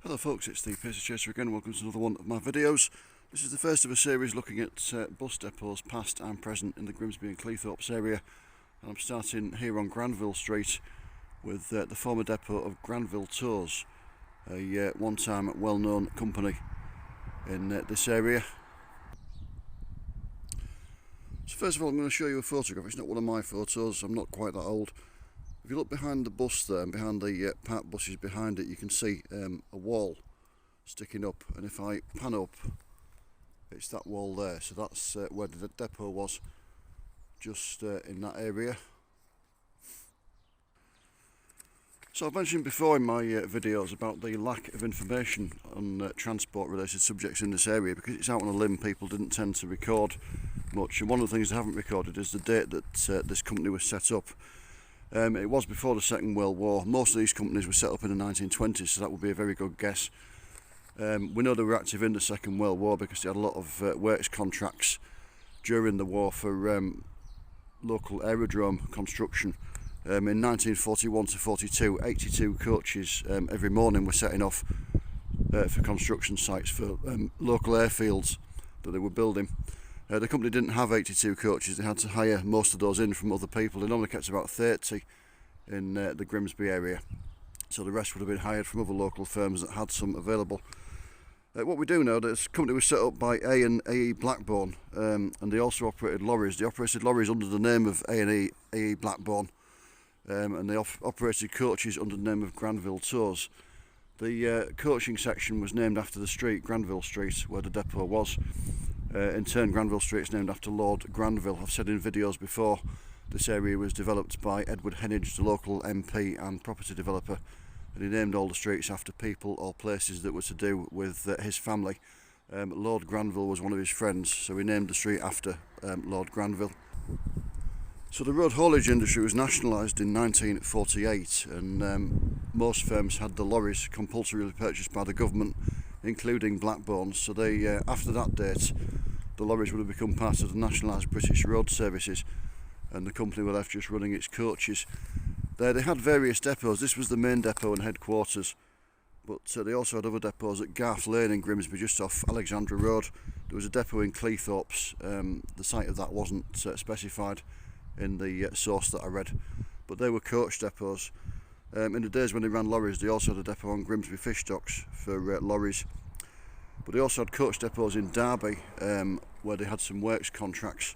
Hello folks, it's the Pacer Chaser again. Welcome to another one of my videos. This is the first of a series looking at bus depots past and present in the Grimsby and Cleethorpes area. And I'm starting here on Granville Street with the former depot of Granville Tours, a one-time well-known company in this area. So first of all, I'm going to show you a photograph. It's not one of my photos, I'm not quite that old. If you look behind the bus there, and behind the parked buses behind it, you can see a wall sticking up, and if I pan up, it's that wall there. So that's where the depot was, just in that area. So I've mentioned before in my videos about the lack of information on transport related subjects in this area, because it's out on a limb. People didn't tend to record much, and one of the things they haven't recorded is the date that this company was set up. It was before the Second World War. Most of these companies were set up in the 1920s, so that would be a very good guess. We know they were active in the Second World War because they had a lot of works contracts during the war for local aerodrome construction. In 1941 to 42, 82 coaches every morning were setting off for construction sites for local airfields that they were building. The company didn't have 82 coaches, they had to hire most of those in from other people. They normally kept about 30 in the Grimsby area, so the rest would have been hired from other local firms that had some available. What we do know, this company was set up by A and A.E. Blackbourn, and they also operated lorries. They operated lorries under the name of A and A.E. Blackbourn, and they operated coaches under the name of Granville Tours. The coaching section was named after the street, Granville Street, where the depot was. In turn, Granville Street is named after Lord Granville. I've said in videos before, this area was developed by Edward Heneage, the local MP and property developer, and he named all the streets after people or places that were to do with his family. Lord Granville was one of his friends, so he named the street after Lord Granville. So the road haulage industry was nationalised in 1948, and most firms had the lorries compulsorily purchased by the government, including Blackbourn. So they, after that date, the lorries would have become part of the nationalised British Road Services, and the company were left just running its coaches. They had various depots. This was the main depot and headquarters, but they also had other depots at Garth Lane in Grimsby, just off Alexandra Road. There was a depot in Cleethorpes. The site of that wasn't specified in the source that I read, but they were coach depots. In the days when they ran lorries, they also had a depot on Grimsby Fish Docks for lorries. But they also had coach depots in Derby, where they had some works contracts,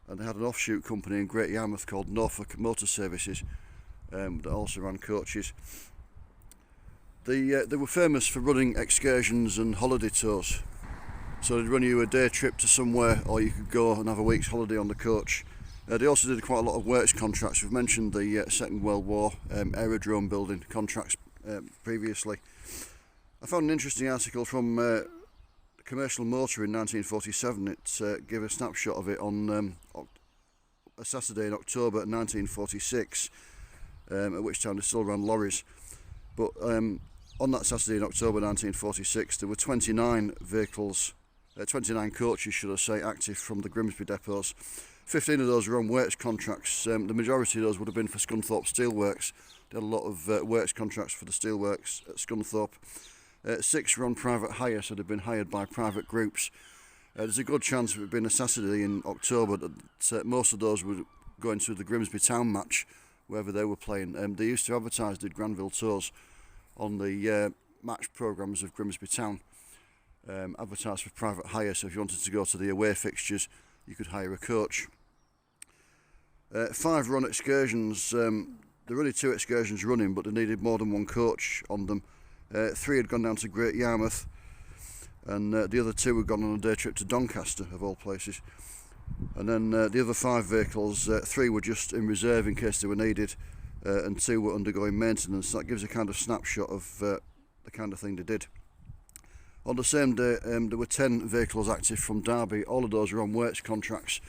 and they had an offshoot company in Great Yarmouth called Norfolk Motor Services that also ran coaches. They were famous for running excursions and holiday tours. So they'd run you a day trip to somewhere, or you could go and have a week's holiday on the coach. They also did quite a lot of works contracts. We've mentioned the Second World War aerodrome building contracts previously. I found an interesting article from Commercial Motor in 1947. It gave a snapshot of it on a Saturday in October 1946, at which time they still ran lorries. But on that Saturday in October 1946, there were 29 vehicles, 29 coaches, should I say, active from the Grimsby depots. 15 of those were on works contracts. The majority of those would have been for Scunthorpe Steelworks. They had a lot of works contracts for the steelworks at Scunthorpe. 6 were on private hire, so they'd been hired by private groups. There's a good chance if it had been a Saturday in October that most of those were going to the Grimsby Town match, wherever they were playing. They used to advertise, did Granville Tours, on the match programmes of Grimsby Town, advertised for private hire, so if you wanted to go to the away fixtures, you could hire a coach. 5 were on excursions. There were only 2 excursions running, but they needed more than one coach on them. 3 had gone down to Great Yarmouth, and the other 2 had gone on a day trip to Doncaster, of all places. And then the other 5 vehicles, 3 were just in reserve in case they were needed, and 2 were undergoing maintenance. So that gives a kind of snapshot of the kind of thing they did. On the same day, there were 10 vehicles active from Derby. All of those were on works contracts.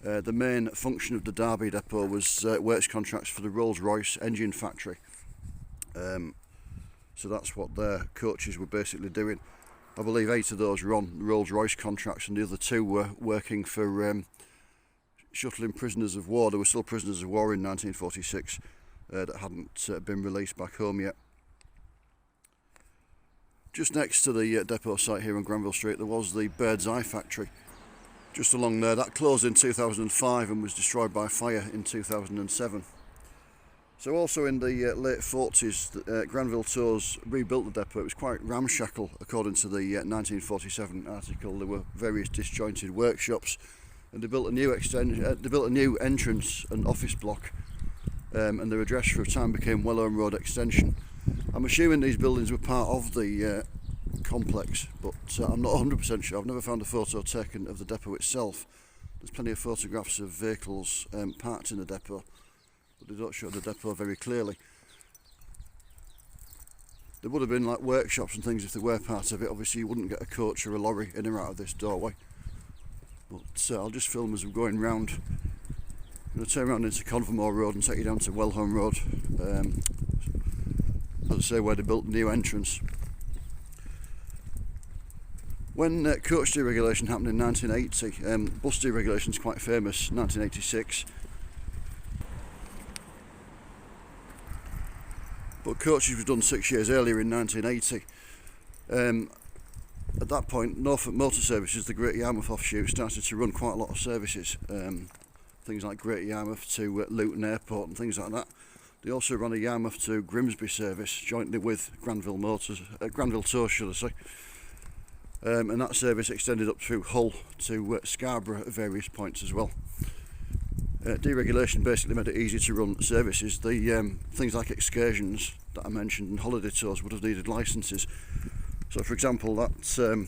The main function of the Derby depot was works contracts for the Rolls-Royce engine factory. So that's what their coaches were basically doing. I believe 8 of those were on Rolls-Royce contracts, and the other 2 were working for shuttling prisoners of war. There were still prisoners of war in 1946 that hadn't been released back home yet. Just next to the depot site here on Granville Street there was the Bird's Eye factory. Just along there, that closed in 2005 and was destroyed by fire in 2007. So also in the late 40s, Granville Tours rebuilt the depot. It was quite ramshackle according to the 1947 article. There were various disjointed workshops, and they built a new entrance and office block, and their address for a time became Wellhome Road Extension. I'm assuming these buildings were part of the complex, but I'm not 100% sure. I've never found a photo taken of the depot itself. There's plenty of photographs of vehicles parked in the depot, but they don't show the depot very clearly. There would have been like workshops and things if they were part of it. Obviously you wouldn't get a coach or a lorry in or out of this doorway, but I'll just film as we're going round. I'm going to turn around into Convermore Road and take you down to Wellhome Road, as I say, where they built the new entrance. When coach deregulation happened in 1980, bus deregulation is quite famous, 1986. But coaches was done 6 years earlier in 1980. At that point, Norfolk Motor Services, the Great Yarmouth offshoot, started to run quite a lot of services. Things like Great Yarmouth to Luton Airport and things like that. They also ran a Yarmouth to Grimsby service jointly with Granville Tours, should I say. And that service extended up through Hull to Scarborough at various points as well. Deregulation basically made it easy to run services. The things like excursions that I mentioned and holiday tours would have needed licences. So for example, that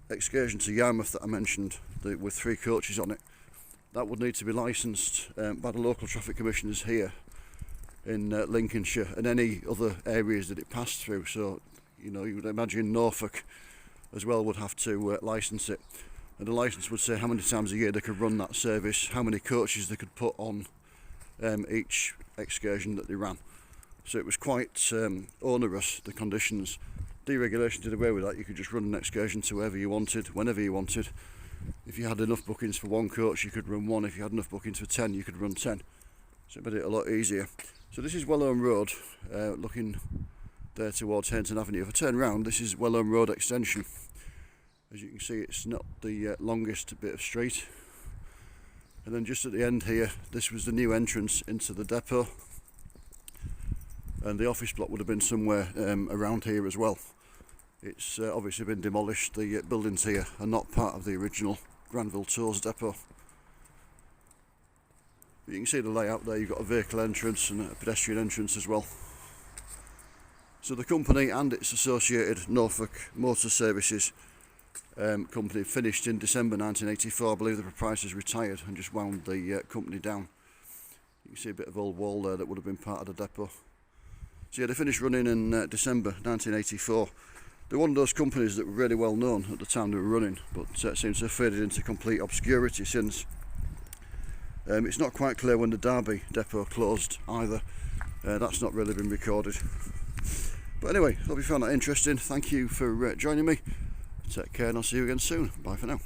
excursion to Yarmouth that I mentioned with 3 coaches on it, that would need to be licensed by the local traffic commissioners here in Lincolnshire and any other areas that it passed through. So you would imagine Norfolk as well would have to license it, and the licence would say how many times a year they could run that service, how many coaches they could put on each excursion that they ran. So it was quite onerous, the conditions. Deregulation did away with that. You could just run an excursion to wherever you wanted, whenever you wanted. If you had enough bookings for 1 coach, you could run 1. If you had enough bookings for 10, you could run 10. So it made it a lot easier. So this is Wellhome Road, looking there towards Hainton Avenue. If I turn round, this is Wellhome Road Extension. As you can see, it's not the longest bit of street. And then just at the end here, this was the new entrance into the depot. And the office block would have been somewhere around here as well. It's obviously been demolished. The buildings here are not part of the original Granville Tours depot. But you can see the layout there. You've got a vehicle entrance and a pedestrian entrance as well. So the company and its associated Norfolk Motor Services company finished in December 1984. I believe the proprietors retired and just wound the company down. You can see a bit of old wall there that would have been part of the depot. So yeah, they finished running in December 1984. They're one of those companies that were really well known at the time they were running, but seems to have faded into complete obscurity since. It's not quite clear when the Derby depot closed either. That's not really been recorded. But anyway, hope you found that interesting. Thank you for joining me. Take care and I'll see you again soon. Bye for now.